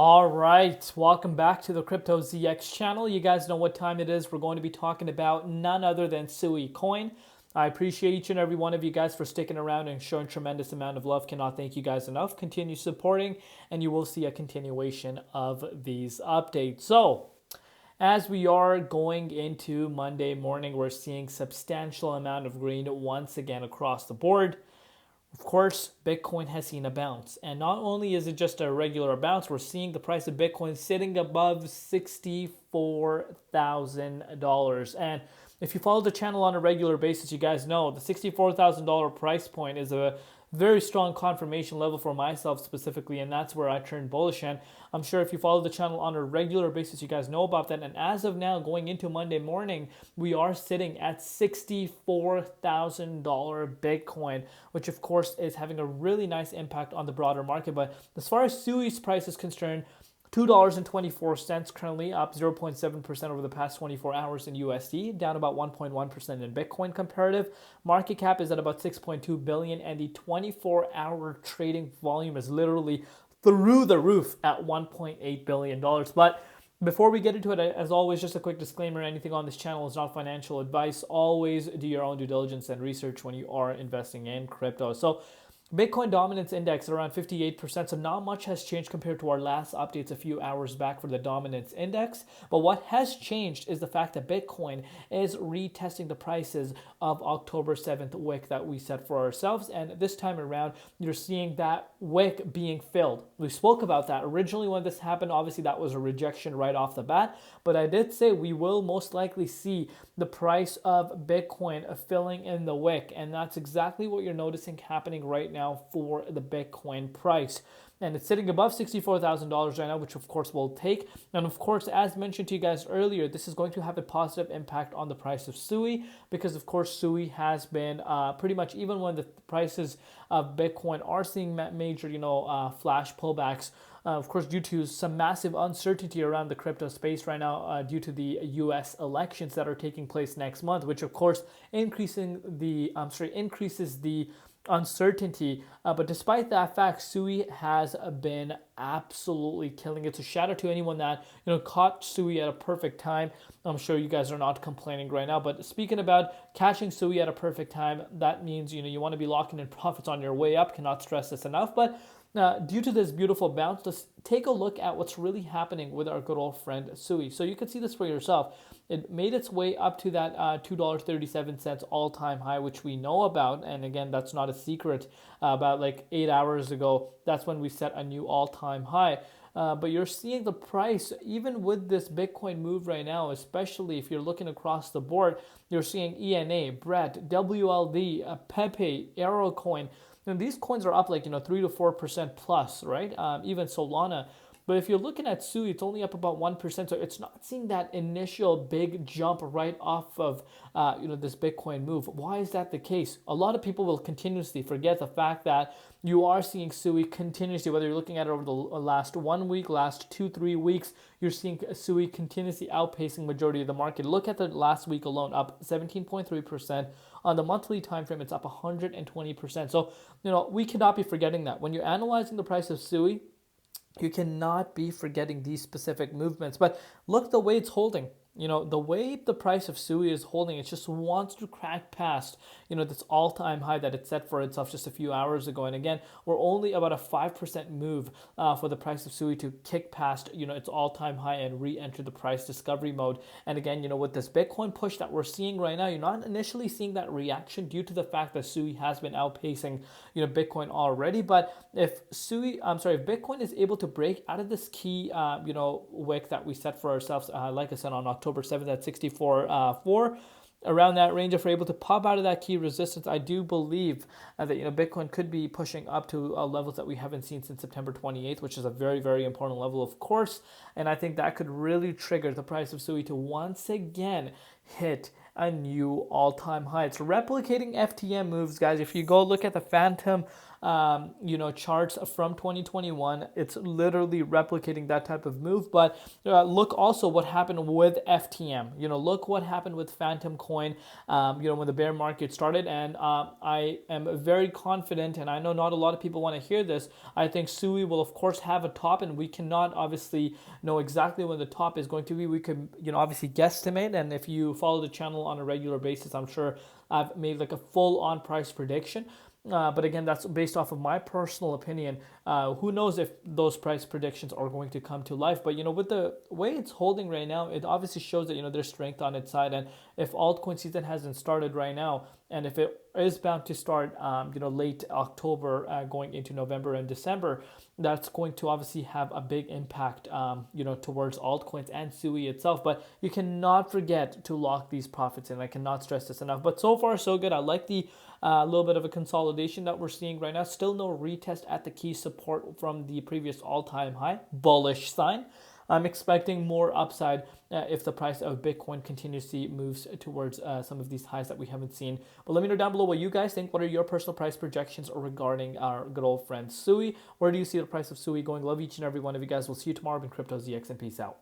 All right, welcome back to the Crypto ZX channel. You guys know what time it is. We're going to be talking about none other than Sui coin. I appreciate each and every one of you guys for sticking around and showing tremendous amount of love. Cannot thank you guys enough. Continue supporting, and you will see a continuation of these updates. So, as we are going into Monday morning, we're seeing substantial amount of green once again across the board. Of course, Bitcoin has seen a bounce. And not only is it just a regular bounce, we're seeing the price of Bitcoin sitting above $64,000. And if you follow the channel on a regular basis, you guys know the $64,000 price point is a very strong confirmation level for myself specifically, and that's where I turned bullish. And I'm sure if you follow the channel on a regular basis, you guys know about that. And as of now, going into Monday morning, we are sitting at $64,000 Bitcoin, which of course is having a really nice impact on the broader market. But as far as Sui's price is concerned, $2.24 currently, up 0.7% over the past 24 hours in USD, down about 1.1% in Bitcoin comparative. Market cap is at about 6.2 billion, and the 24-hour trading volume is literally through the roof at $1.8 billion. But before we get into it, as always, just a quick disclaimer, anything on this channel is not financial advice. Always do your own due diligence and research when you are investing in crypto. So Bitcoin dominance index at around 58%, so not much has changed compared to our last updates a few hours back for the dominance index. But what has changed is the fact that Bitcoin is retesting the prices of October 7th wick that we set for ourselves. And this time around, you're seeing that wick being filled. We spoke about that originally when this happened. Obviously, that was a rejection right off the bat. But I did say we will most likely see the price of Bitcoin filling in the wick. And that's exactly what you're noticing happening right now for the Bitcoin price. And it's sitting above $64,000 right now, which of course we'll take. And of course, as mentioned to you guys earlier, this is going to have a positive impact on the price of Sui, because of course Sui has been pretty much, even when the prices of Bitcoin are seeing major, flash pullbacks, of course, due to some massive uncertainty around the crypto space right now, due to the U.S. elections that are taking place next month, which of course increases the uncertainty. But despite that fact, Sui has been absolutely killing it. So shout out to anyone that caught Sui at a perfect time. I'm sure you guys are not complaining right now. But speaking about catching Sui at a perfect time, that means you want to be locking in profits on your way up. Cannot stress this enough. But due to this beautiful bounce, let's take a look at what's really happening with our good old friend Sui. So you can see this for yourself. It made its way up to that $2.37 all-time high, which we know about. And again, that's not a secret. About like 8 hours ago, that's when we set a new all-time high. But you're seeing the price, even with this Bitcoin move right now, especially if you're looking across the board, you're seeing ENA, BRET, WLD, Pepe, Aerocoin. And these coins are up like 3 to 4% plus, right? Even Solana. But if you're looking at Sui, it's only up about 1%, so it's not seeing that initial big jump right off of this Bitcoin move. Why is that the case? A lot of people will continuously forget the fact that you are seeing Sui continuously, whether you're looking at it over the last 1 week, last 2-3 weeks, you're seeing Sui continuously outpacing majority of the market. Look at the last week alone, up 17.3%. On the monthly time frame, it's up 120%. So, we cannot be forgetting that. When you're analyzing the price of Sui, you cannot be forgetting these specific movements. But look the way it's holding. The way the price of Sui is holding, it just wants to crack past, this all-time high that it set for itself just a few hours ago. And again, we're only about a 5% move for the price of Sui to kick past, its all-time high and re-enter the price discovery mode. And again, with this Bitcoin push that we're seeing right now, you're not initially seeing that reaction due to the fact that Sui has been outpacing, Bitcoin already. But if Bitcoin is able to break out of this key, wick that we set for ourselves, like I said, on October 7th at 64.4, around that range, if we're able to pop out of that key resistance, I do believe that Bitcoin could be pushing up to levels that we haven't seen since September 28th, which is a very, very important level, of course. And I think that could really trigger the price of Sui to once again hit a new all-time high. It's replicating FTM moves, guys. If you go look at the Phantom charts from 2021. It's literally replicating that type of move. But look also what happened with FTM. Look what happened with Phantom Coin. When the bear market started, and I am very confident, and I know not a lot of people want to hear this. I think SUI will of course have a top, and we cannot obviously know exactly when the top is going to be. We could, obviously guesstimate, and if you follow the channel on a regular basis, I'm sure I've made like a full on price prediction. But again, that's based off of my personal opinion. Who knows if those price predictions are going to come to life? But with the way it's holding right now, it obviously shows that there's strength on its side. And if altcoin season hasn't started right now, and if it is bound to start, late October, going into November and December, that's going to obviously have a big impact, towards altcoins and SUI itself. But you cannot forget to lock these profits in. I cannot stress this enough. But so far, so good. I like the little bit of a consolidation that we're seeing right now. Still no retest at the key support from the previous all-time high. Bullish sign. I'm expecting more upside if the price of Bitcoin continuously moves towards some of these highs that we haven't seen. But let me know down below what you guys think. What are your personal price projections regarding our good old friend SUI? Where do you see the price of SUI going? Love each and every one of you guys. We'll see you tomorrow in Crypto ZX, and peace out.